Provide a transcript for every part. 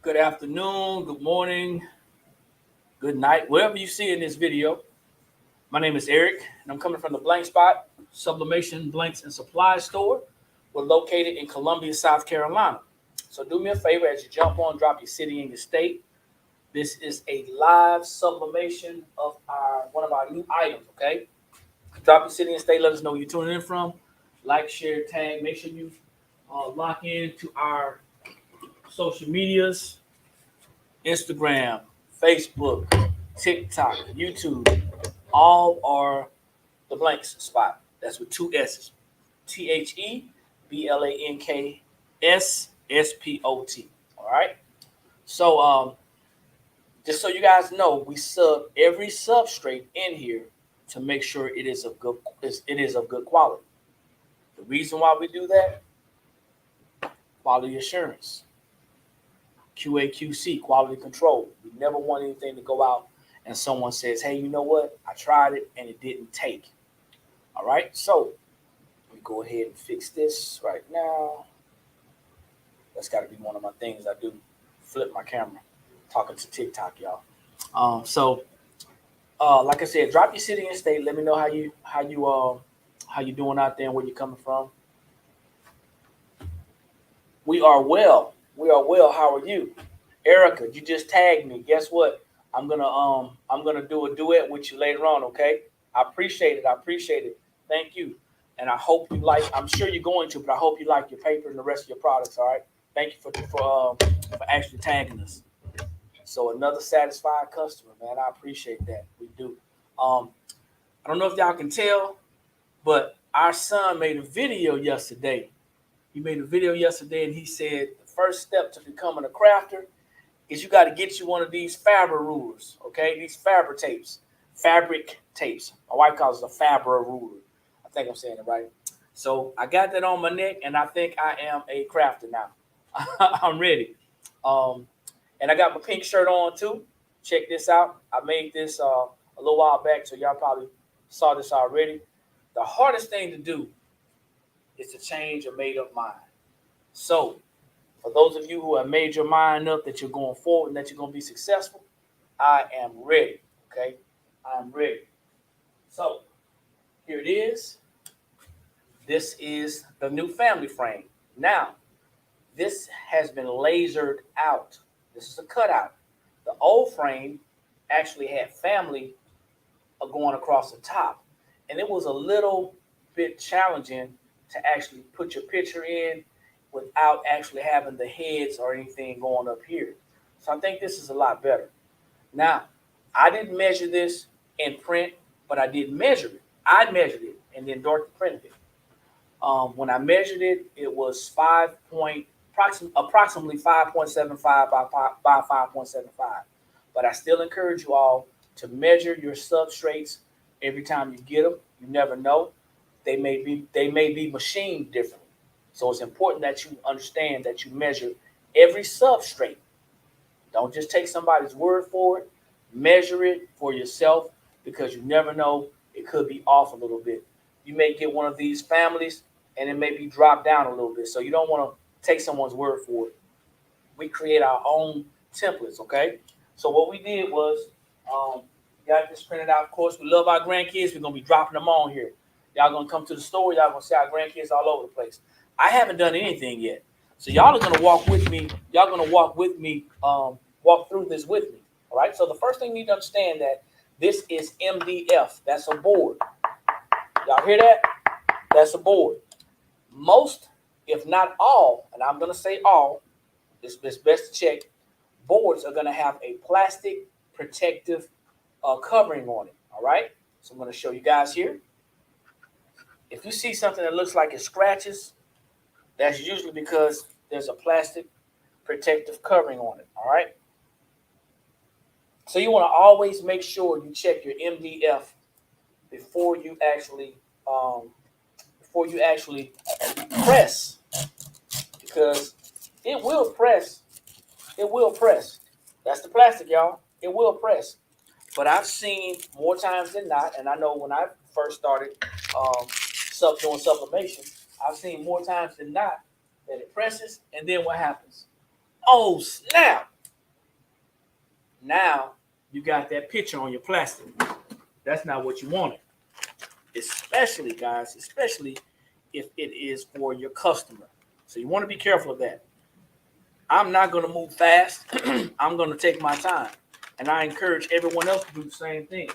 Good afternoon, good morning, good night, wherever you see in this video. My name is Eric, and I'm coming from the Blank Spot Sublimation Blanks and Supply Store. We're located in Columbia, South Carolina. So do me a favor as you jump on, drop your city and your state. This is a live sublimation of one of our new items, okay? Drop your city and state, let us know where you're tuning in from. Like, share, tag, make sure you lock in to our social medias, Instagram, Facebook, TikTok, YouTube, all are the Blanks Spot. That's with two S's. THEBLANKSSPOT. All right. So just so you guys know, we sub every substrate in here to make sure it is of good quality. The reason why we do that, quality assurance. QA/QC, quality control. We never want anything to go out and someone says, hey, you know what? I tried it and it didn't take. All right, so let me go ahead and fix this right now. That's got to be one of my things I do. Flip my camera, talking to TikTok, y'all. Like I said, drop your city and state. Let me know how you doing out there and where you're coming from. We are well. How are you? Erica, you just tagged me. Guess what? I'm gonna do a duet with you later on, okay? I appreciate it. Thank you. And I hope you like, I'm sure you're going to, but I hope you like your paper and the rest of your products, all right? Thank you for actually tagging us. So another satisfied customer, man. I appreciate that. We do. I don't know if y'all can tell, but our son made a video yesterday. He made a video yesterday and he said the first step to becoming a crafter is you got to get you one of these Faber rulers, okay? These fabric tapes. My wife calls it a Faber ruler. I think I'm saying it right. So I got that on my neck, and I think I am a crafter now. I'm ready. And I got my pink shirt on too. Check this out. I made this a little while back, so y'all probably saw this already. The hardest thing to do is to change a made-up mind. So for those of you who have made your mind up that you're going forward and that you're going to be successful, I am ready, okay? I'm ready. So here it is. This is the new family frame. Now, this has been lasered out. This is a cutout. The old frame actually had family going across the top. And it was a little bit challenging to actually put your picture in without actually having the heads or anything going up here. So I think this is a lot better. Now, I didn't measure this in print, but I did measure it. I measured it, and then Dorothy printed it. When I measured it, it was approximately 5.75 by 5.75. But I still encourage you all to measure your substrates every time you get them. You never know. They may be machined differently. So it's important that you understand that you measure every substrate. Don't just take somebody's word for it. Measure it for yourself because you never know. It could be off a little bit. You may get one of these families and it may be dropped down a little bit. So you don't want to take someone's word for it. We create our own templates, okay? So what we did was got this printed out. Of course, we love our grandkids. We're going to be dropping them on here. Y'all going to come to the store. Y'all going to see our grandkids all over the place. I haven't done anything yet. So y'all are going to walk with me. Y'all going to walk through this with me. All right. So the first thing you need to understand that this is MDF. That's a board. Y'all hear that? That's a board. Most, if not all, and I'm going to say all, it's best to check, boards are going to have a plastic protective covering on it. All right. So I'm going to show you guys here. If you see something that looks like it scratches, that's usually because there's a plastic protective covering on it, all right? So you want to always make sure you check your MDF before you actually press, because it will press. It will press. That's the plastic, y'all. It will press. But I've seen more times than not, and I know when I first started doing sublimation, I've seen more times than not that it presses, and then what happens? Oh, snap! Now you got that picture on your plastic. That's not what you wanted. Especially, guys, especially if it is for your customer. So you want to be careful of that. I'm not going to move fast. I'm going to take my time. And I encourage everyone else to do the same thing.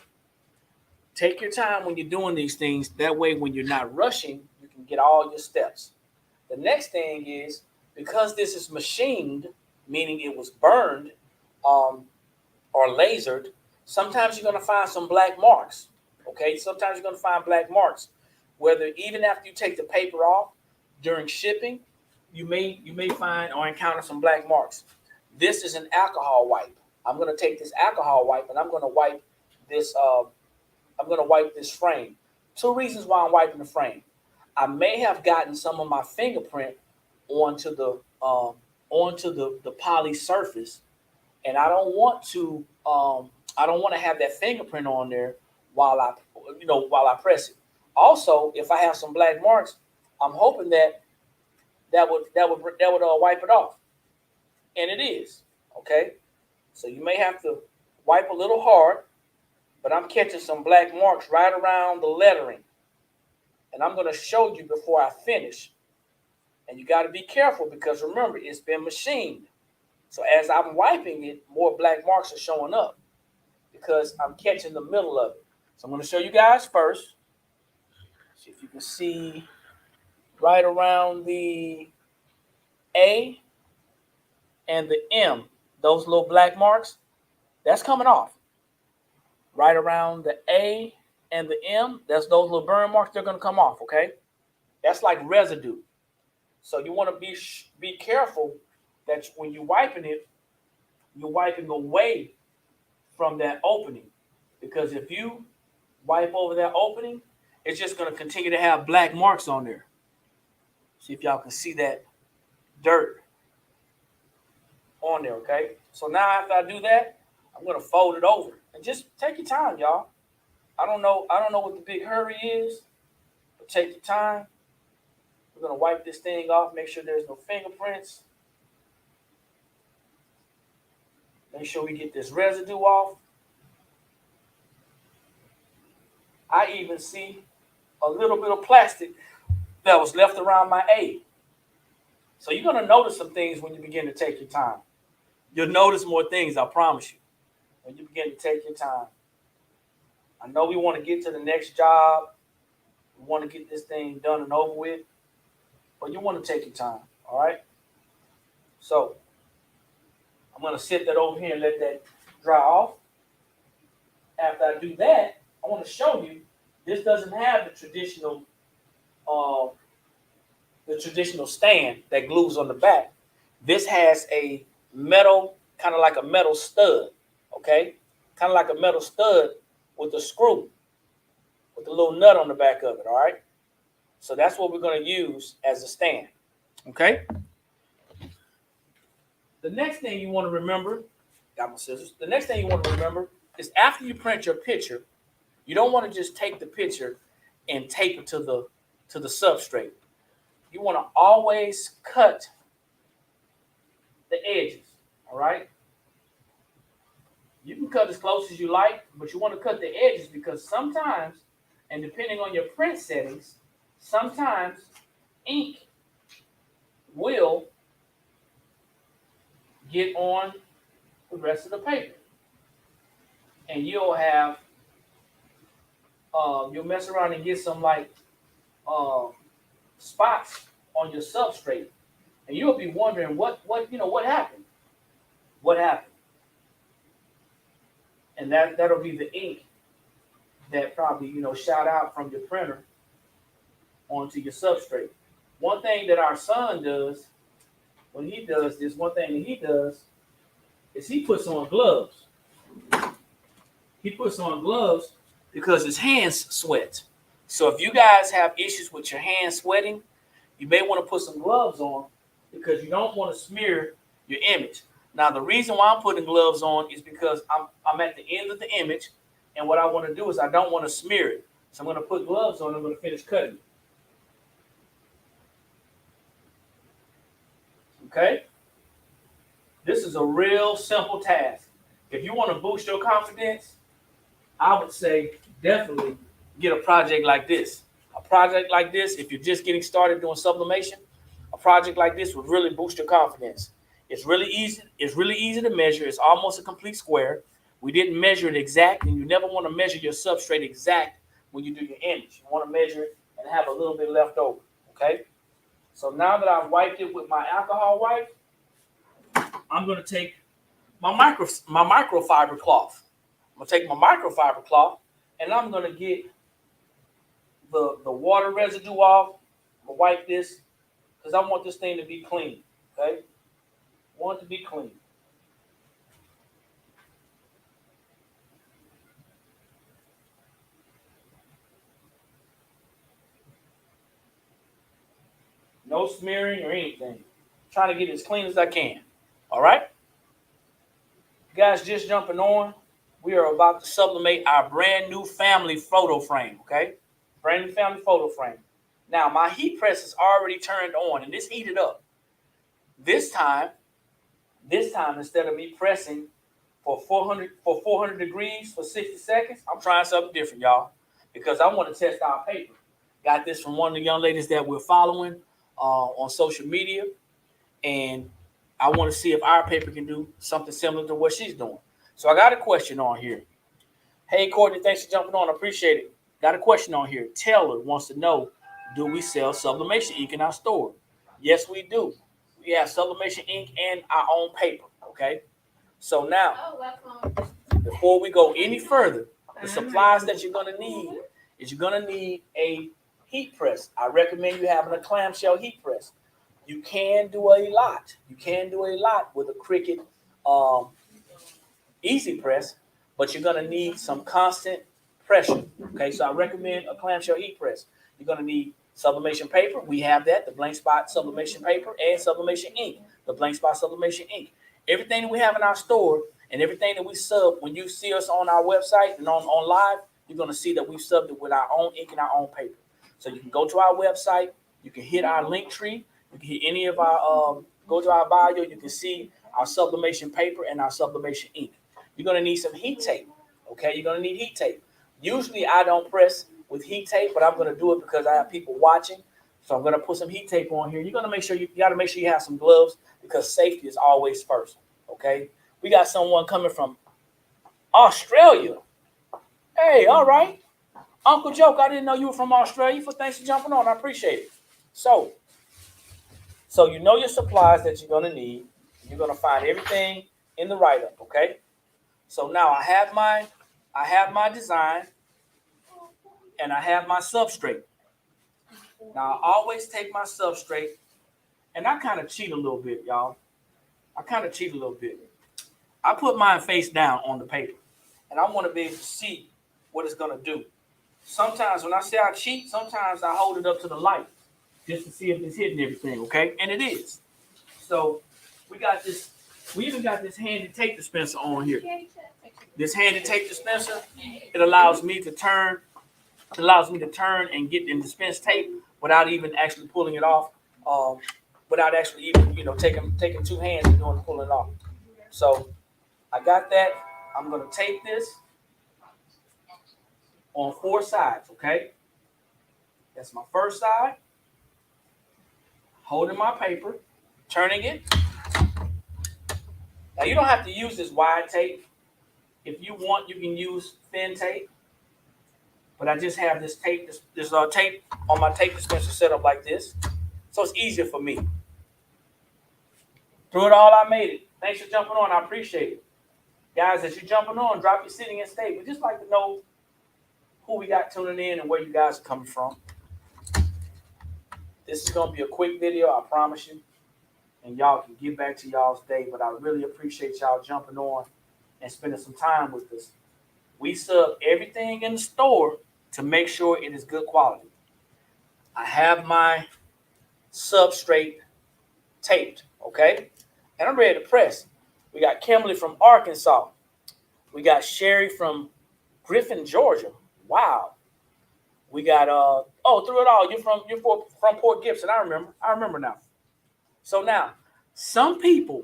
Take your time when you're doing these things. That way, when you're not rushing, you can get all your steps. The next thing is, because this is machined, meaning it was burned or lasered, sometimes you're going to find some black marks. Okay, sometimes you're going to find black marks. Whether even after you take the paper off during shipping, you may find or encounter some black marks. This is an alcohol wipe. I'm going to take this alcohol wipe and I'm going to wipe this. I'm going to wipe this frame. Two reasons why I'm wiping the frame. I may have gotten some of my fingerprint onto the poly surface, and I don't want to have that fingerprint on there while I press it. Also, if I have some black marks, I'm hoping that would wipe it off, and it is. Okay, so you may have to wipe a little hard, but I'm catching some black marks right around the lettering, and I'm going to show you before I finish. And you got to be careful because remember, it's been machined. So as I'm wiping it, more black marks are showing up because I'm catching the middle of it. So I'm going to show you guys first. See if you can see right around the A and the M, those little black marks, that's coming off. Right around the A and the M, that's those little burn marks, they're going to come off, okay? That's like residue. So you want to be careful that when you're wiping it, you're wiping away from that opening. Because if you wipe over that opening, it's just going to continue to have black marks on there. See if y'all can see that dirt on there, okay? So now after I do that, I'm going to fold it over. And just take your time, y'all. I don't know what the big hurry is, but take your time. We're going to wipe this thing off, make sure there's no fingerprints. Make sure we get this residue off. I even see a little bit of plastic that was left around my A. So you're going to notice some things when you begin to take your time. You'll notice more things, I promise you, when you begin to take your time. I know we want to get to the next job. We want to get this thing done and over with. But you want to take your time, all right? So I'm going to sit that over here and let that dry off. After I do that, I want to show you this doesn't have the traditional stand that glues on the back. This has a metal, kind of like a metal stud, okay? Kind of like a metal stud with a screw, with a little nut on the back of it, all right? So that's what we're going to use as a stand, okay? The next thing you want to remember, got my scissors. The next thing you want to remember is after you print your picture, you don't want to just take the picture and tape it to the substrate. You want to always cut the edges, all right? You can cut as close as you like, but you want to cut the edges because sometimes, and depending on your print settings, sometimes ink will get on the rest of the paper. And you'll have, you'll mess around and get some spots on your substrate. And you'll be wondering what happened? What happened? And that'll be the ink that probably, shot out from your printer onto your substrate. One thing that our son does when he does this, is he puts on gloves. He puts on gloves because his hands sweat. So if you guys have issues with your hands sweating, you may want to put some gloves on because you don't want to smear your image. Now, the reason why I'm putting gloves on is because I'm at the end of the image, and what I want to do is I don't want to smear it. So I'm going to put gloves on. I'm going to finish cutting. Okay? This is a real simple task. If you want to boost your confidence, I would say definitely get a project like this. A project like this, if you're just getting started doing sublimation, a project like this would really boost your confidence. It's really easy. It's really easy to measure. It's almost a complete square. We didn't measure it exact, and you never want to measure your substrate exact when you do your image. You want to measure it and have a little bit left over. Okay. So now that I've wiped it with my alcohol wipe, I'm going to take my microfiber cloth. I'm going to take my microfiber cloth, and I'm going to get the water residue off. I'm going to wipe this because I want this thing to be clean. Okay? I want it to be clean. No smearing or anything. I'm trying to get it as clean as I can. All right? You guys just jumping on. We are about to sublimate our brand new family photo frame. Okay? Brand new family photo frame. Now, my heat press is already turned on, and it's heated up. This time, instead of me pressing for 400 degrees for 60 seconds, I'm trying something different, y'all, because I want to test our paper. Got this from one of the young ladies that we're following on social media, and I want to see if our paper can do something similar to what she's doing. So I got a question on here. Hey, Courtney, thanks for jumping on. I appreciate it. Got a question on here. Taylor wants to know, do we sell sublimation ink in our store? Yes, we do. We have sublimation ink and our own paper, okay? So now, before we go any further, the supplies that you're going to need is you're going to need a heat press. I recommend you having a clamshell heat press. You can do a lot. You can do a lot with a Cricut easy press, but you're going to need some constant pressure, okay? So I recommend a clamshell heat press. You're going to need sublimation paper. We have that, the blank spot sublimation paper and sublimation ink, the blank spot sublimation ink. Everything that we have in our store and everything that we sub, when you see us on our website and on live, you're going to see that we've subbed it with our own ink and our own paper. So you can go to our website, you can hit our link tree, you can hit any of our, go to our bio, you can see our sublimation paper and our sublimation ink. You're going to need some heat tape, okay? You're going to need heat tape. Usually I don't press with heat tape, but I'm going to do it because I have people watching. So I'm going to put some heat tape on here. You're going to make sure you got to make sure you have some gloves because safety is always first. Okay. We got someone coming from Australia. Hey, all right. Uncle Joke, I didn't know you were from Australia. Thanks for jumping on. I appreciate it. So you know your supplies that you're going to need. You're going to find everything in the write-up. Okay. So now I have my design. And I have my substrate. Now, I always take my substrate, and I kind of cheat a little bit, y'all. I put mine face down on the paper, and I want to be able to see what it's going to do. Sometimes when I say I cheat, sometimes I hold it up to the light just to see if it's hitting everything, okay? And it is. So we even got this handy tape dispenser on here. This handy tape dispenser, it allows me to turn and get and dispense tape without even actually pulling it off, without actually even taking two hands and pulling it off. So I got that. I'm gonna tape this on 4 sides. Okay, that's my first side. Holding my paper, turning it. Now you don't have to use this wide tape. If you want, you can use thin tape. But I just have this tape, this tape on my tape dispenser set up like this. So it's easier for me. Through it all, I made it. Thanks for jumping on. I appreciate it. Guys, as you're jumping on, drop your sitting and state. We'd just like to know who we got tuning in and where you guys are coming from. This is going to be a quick video, I promise you. And y'all can get back to y'all's day. But I really appreciate y'all jumping on and spending some time with us. We sub everything in the store to make sure it is good quality. I have my substrate taped, okay? And I'm ready to press. We got Kimberly from Arkansas. We got Sherry from Griffin, Georgia. Wow. We got through it all. You're from Port Gibson. I remember now. So now, some people,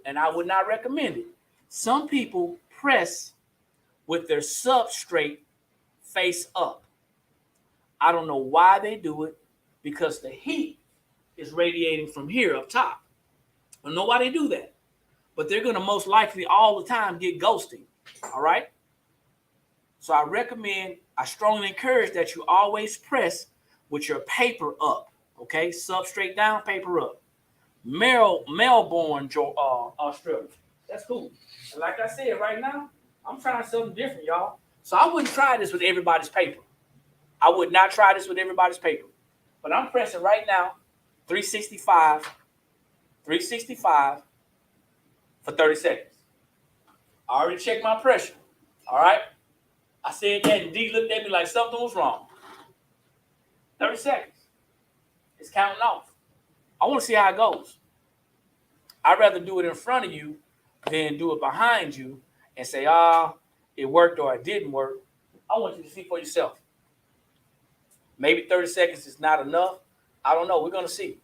and I would not recommend it. Some people press with their substrate face up. I don't know why they do it, because the heat is radiating from here up top. I don't know why they do that, but they're going to most likely all the time get ghosting. All right. So I strongly encourage that you always press with your paper up. Okay. Substrate down, paper up. Melbourne, Australia. That's cool. And like I said, right now, I'm trying something different, y'all. So I wouldn't try this with everybody's paper. I would not try this with everybody's paper. But I'm pressing right now, 365 for 30 seconds. I already checked my pressure. All right? I said that, and D looked at me like something was wrong. 30 seconds. It's counting off. I want to see how it goes. I'd rather do it in front of you than do it behind you and say, it worked or it didn't work. I want you to see for yourself. Maybe 30 seconds is not enough. I don't know. We're going to see.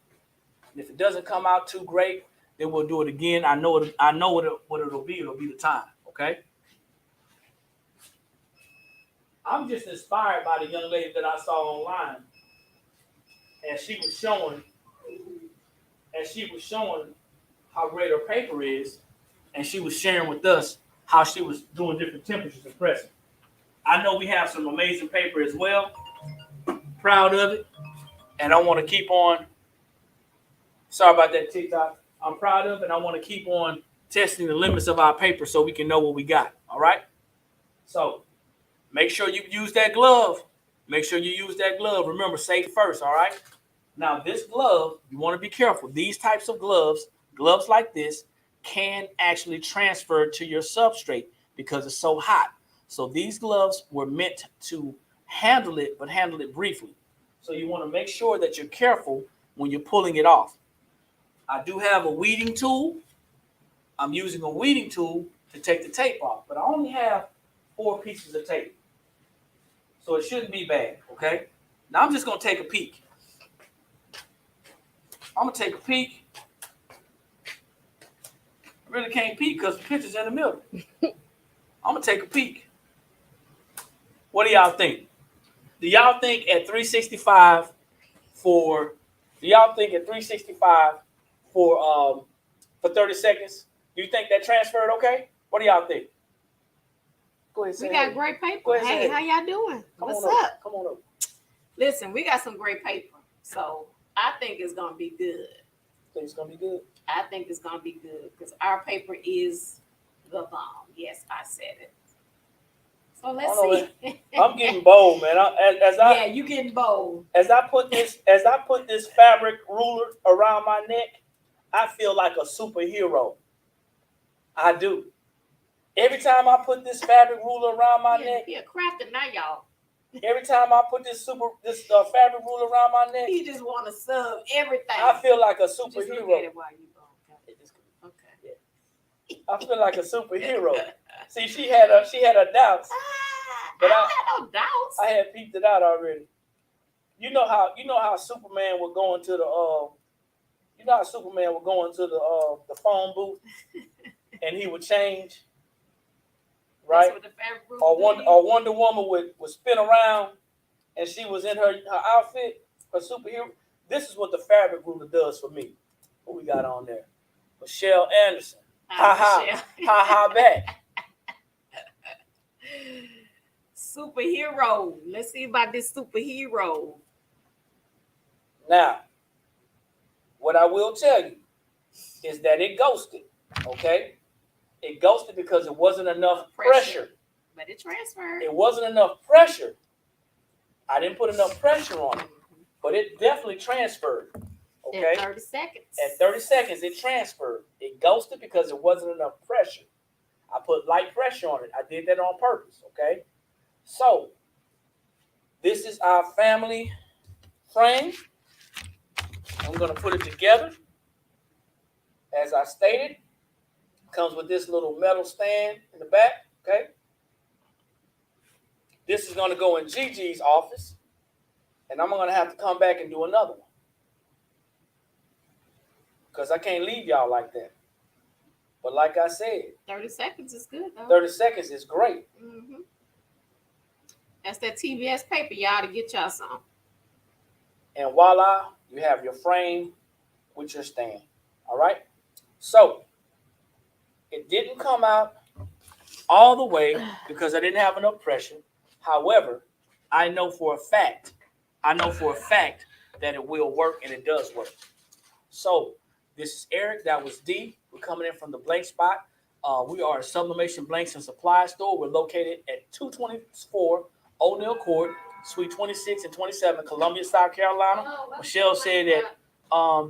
And if it doesn't come out too great, then we'll do it again. I know what it'll be. It'll be the time, okay? I'm just inspired by the young lady that I saw online, and she was showing how great her paper is, and she was sharing with us how she was doing different temperatures and pressing. I know we have some amazing paper as well. Proud of it, and I want to keep on. Sorry about that, TikTok. I'm proud of it, and I want to keep on testing the limits of our paper so we can know what we got. All right. So make sure you use that glove. Make sure you use that glove. Remember, safe first. All right. Now, this glove, you want to be careful. These types of gloves like this, can actually transfer to your substrate because it's so hot. So these gloves were meant to handle it, but handle it briefly. So you want to make sure that you're careful when you're pulling it off. I do have a weeding tool. I'm using a weeding tool to take the tape off, but I only have 4 pieces of tape. So it shouldn't be bad, okay? Now I'm just going to take a peek. I'm going to take a peek. I really can't peek because the picture's in the middle. I'm going to take a peek. What do y'all think? Do y'all think at 365 for 30 seconds, do you think that transferred okay? What do y'all think? Go ahead, we got great paper. Hey, how y'all doing? What's up? Come on up. Listen, we got some great paper. So I think it's going to be good. Think it's going to be good? I think it's going to be good because our paper is the bomb. Yes, I said it. So let's see. I'm getting bold, man. Yeah, you getting bold. As I put this fabric ruler around my neck, I feel like a superhero. I do. Every time I put this fabric ruler around my neck, he a crafter now, y'all. Every time I put this fabric ruler around my neck, he just want to sub everything. I feel like a superhero. Just look at it while you go. Okay. Yeah. I feel like a superhero. See, she had her doubts. But I had no doubts. I had peeped it out already. You know how Superman would go into the phone booth and he would change, right? Or Wonder Woman would spin around and she was in her outfit, her superhero. This is what the fabric ruler does for me. What we got on there? Michelle Anderson. Ha back. Superhero. Let's see about this superhero. Now, what I will tell you is that it ghosted. Okay? It ghosted because it wasn't enough pressure. But it transferred. It wasn't enough pressure. I didn't put enough pressure on it. But it definitely transferred. Okay? At 30 seconds. At 30 seconds, it transferred. It ghosted because it wasn't enough pressure. I put light pressure on it. I did that on purpose. Okay? So, this is our family frame. I'm going to put it together. As I stated, comes with this little metal stand in the back, okay? This is going to go in Gigi's office, and I'm going to have to come back and do another one because I can't leave y'all like that. But like I said, 30 seconds is good though. 30 seconds is great. Mm-hmm. That's that TBS paper, y'all, to get y'all some. And voila, you have your frame with your stand. All right. So it didn't come out all the way because I didn't have enough pressure. However, I know for a fact that it will work, and it does work. So this is Eric. That was D. We're coming in from the blank spot. We are a Sublimation Blanks and Supply store. We're located at 224 O'Neill Court, Suite 26 and 27, Columbia, South Carolina. Michelle said that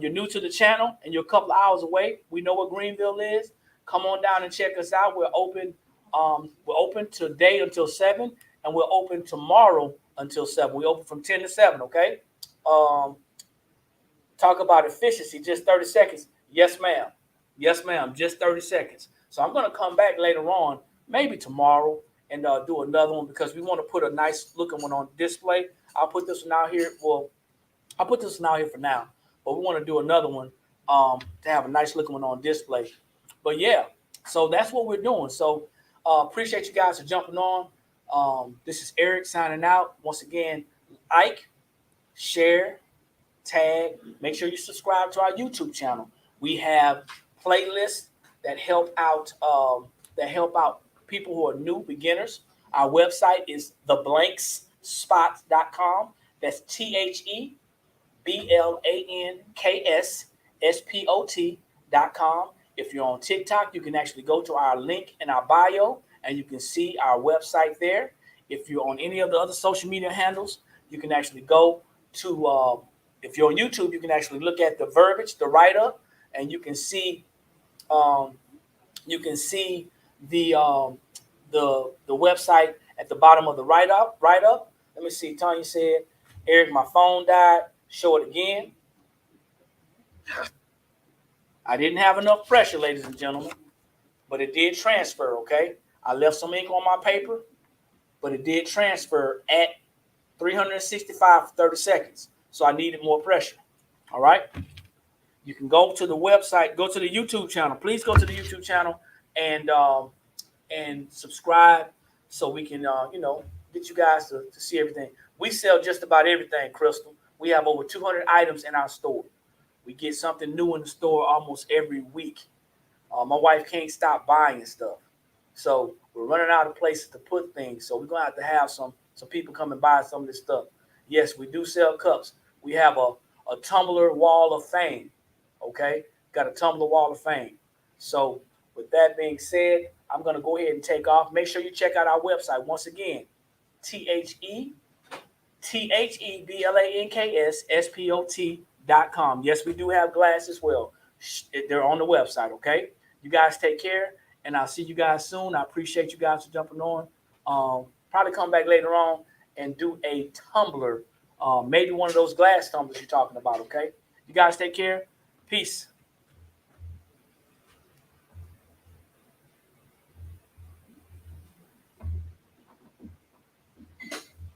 you're new to the channel and you're a couple of hours away. We know what Greenville is. Come on down and check us out. We're open. We're open today until 7, and we're open tomorrow until 7. We open from 10 to 7. Okay. Talk about efficiency. Just 30 seconds. Yes, ma'am. Yes, ma'am. Just 30 seconds. So I'm going to come back later on, maybe tomorrow, and do another one because we want to put a nice looking one on display. I'll put this one out here. Well, I'll put this one out here for now, but we want to do another one to have a nice looking one on display. But yeah, so that's what we're doing. So appreciate you guys for jumping on. This is Eric signing out. Once again, like, share, tag. Make sure you subscribe to our YouTube channel. We have playlists that help out people who are new beginners. Our website is theblanksspot.com. That's TheBlanksSpot.com. If you're on TikTok, you can actually go to our link in our bio and you can see our website there. If you're on any of the other social media handles, you can actually go to if you're on YouTube, you can actually look at the verbiage, the write-up, and you can see the website at the bottom of the write-up. Let me see. Tanya said, Eric, my phone died. Show it again. I didn't have enough pressure, ladies and gentlemen, but it did transfer, okay? I left some ink on my paper, but it did transfer at 365 for 30 seconds. So I needed more pressure. All right. You can go to the website, go to the YouTube channel. Please go to the YouTube channel and subscribe so we can get you guys to see everything. We sell just about everything, Crystal. We have over 200 items in our store. We get something new in the store almost every week. My wife can't stop buying stuff. So we're running out of places to put things. So we're going to have some people come and buy some of this stuff. Yes, we do sell cups. We have a tumbler wall of fame. Okay? Got a tumbler wall of fame. So with that being said, I'm going to go ahead and take off. Make sure you check out our website. Once again, TheBlanksSpot.com. Yes, we do have glass as well. They're on the website, okay? You guys take care, and I'll see you guys soon. I appreciate you guys for jumping on. Probably come back later on and do a tumbler, maybe one of those glass tumblers you're talking about, okay? You guys take care. Peace.